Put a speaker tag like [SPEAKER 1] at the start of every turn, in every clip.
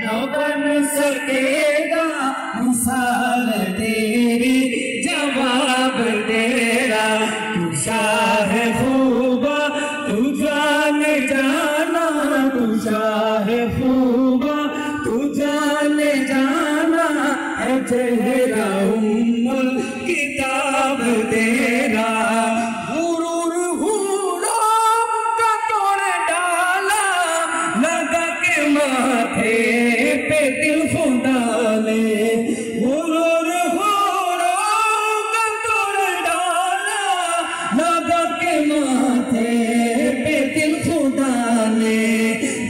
[SPEAKER 1] न बन सकेगा मिसाल तेरी, जवाब तेरा तू शाह खूबा, तू जाने जाना, तू शाह खूबा, तू जाने जाना है चेहरा उम्मुल किताब तेरा। हुरूर हुरा का तोड़ डाला, लगा के माथे पे दिल खुदा ने। हुरूर हुरा का तोड़ डाला, लगा के माथे पे दिल खुदा ने।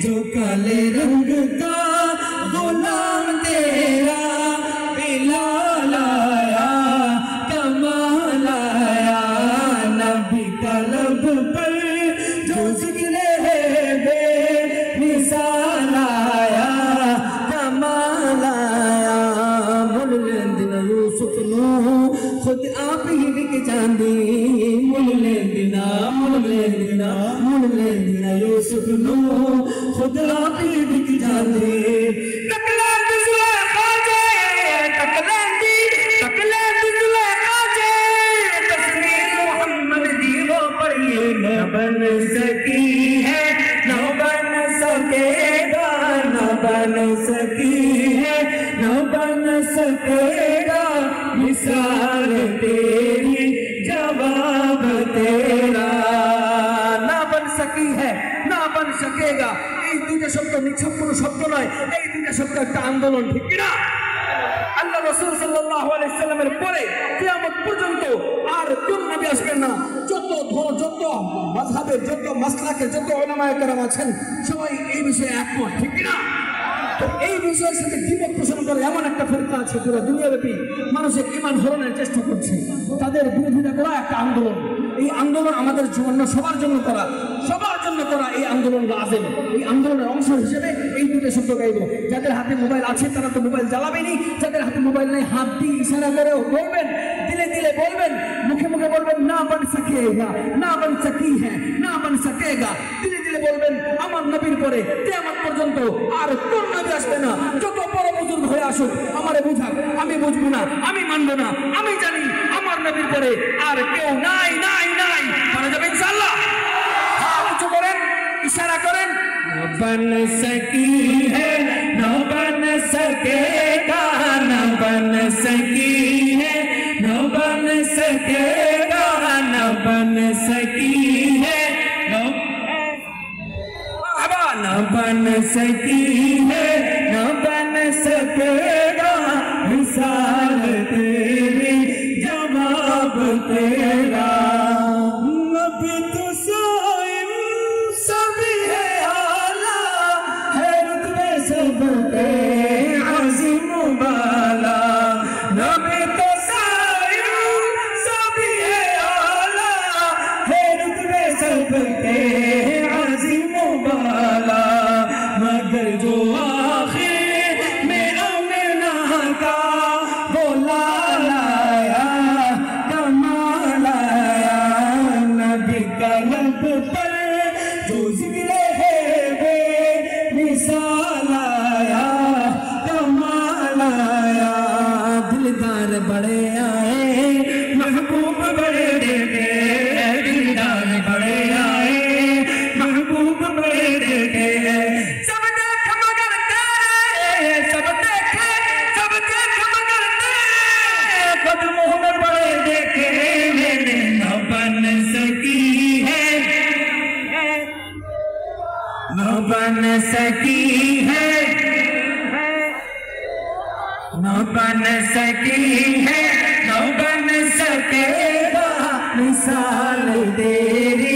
[SPEAKER 1] जो काले रंग का गुलाम तेरा, बिलाल आया कमाल आया, नबी कलब पर जो जिक्र है बेमिसाल आया कमाल आया। मुल लेंदिन यूसुफ नू खुद आप ही बिक जांदी, मुल लेंदिना मुल लेंदिना यूसुफ नू खुद आप ही बिक जांदी। तकलेंदी जुलेखा जे, तकलेंदी जुलेखा जे, तस्वीर मोहम्मद दी वो पर ये न बन सकी है, न बन सकेगा, न बन सकी है, न बन सकेगा मिसाल तेरी, जवाब तेरा। ना बन सकी है, ना बन सकेगा, এই দুইটা শব্দ নিছক কোনো শব্দ নয়, এই দুইটা শব্দ একটা আন্দোলন, ঠিক কিনা? আল্লাহ রাসূল সাল্লাল্লাহু আলাইহি সাল্লামের পরে কিয়ামত পর্যন্ত আর কোন নবী আসবেন না। যত মাযহাবের, যত মাসলাকের, যত উলামায়ে কেরাম আছেন সবাই এই বিষয়ে একমত, ঠিক কিনা? তো এই বিষয়ের সাথে দ্বিমত পোষণ করে এমন একটা ফেরকা আছে পুরো দুনিয়াব্যাপী মানুষের ঈমান হরণের চেষ্টা করছে, তাদের বিরোধিতা করা একটা আন্দোলন। এই আন্দোলন আমাদের জন্য সবার জন্য করা এই আন্দোলন লাজিম। এই আন্দোলনের অংশ হিসেবে এই দুটো শব্দ গাইব। যাদের হাতে মোবাইল আছে তারা তো মোবাইল চালাবেনি, যাদের হাতে মোবাইল নেই হাত দিয়ে ইশারা করে বলবেন, দিলে দিলে বলবেন, মুখে মুখে বলবেন না বন সকেগা, না বন সকি হ্যাঁ, না বন সকেগা। দিলে দিলে বলবেন আমার নবীর পরে কিয়ামত পর্যন্ত আর কোন নবী আসবে না। যত বড় বুজুর্গ হয়ে আসুক আমারে বুঝাক, আমি বুঝবো না, আমি মানবো না, আমি জানি আমার নবীর পরে আর কেউ নাই নাই নাই। মানা যাবে ইনশাআল্লাহ? হাত উঁচু করেন, इशारा करें। न बन सकी है, न बन सकेगा, न बन सकी है, न बन सकेगा, न बन सकी है, न बन सकी है, न बन सकेगा मिसाल तेरी, जवाब तेरा। नबी तो साइम सभी है आला, है रुतबे सबके आज़िम बाला। नबी तो साइम सभी है आला, है रुतबे सबके आज़िम बाला। मगर जो आखिर में अमना का वो लाया कमाल आया, नबी कलब पर जो जिक्र है बेमिसाल आया कमाल आया। दिलदार बड़े आए, महबूब बड़े देखे, दिलदार बड़े आए, महबूब बड़े देखे। सब देख मगर तेरे, सब देखे मगर तेरे, कदमों में बड़े देखे मैंने। न बन सकी है, न बन सकी है, न बन सकी है, न बन सकेगा मिसाल तेरी,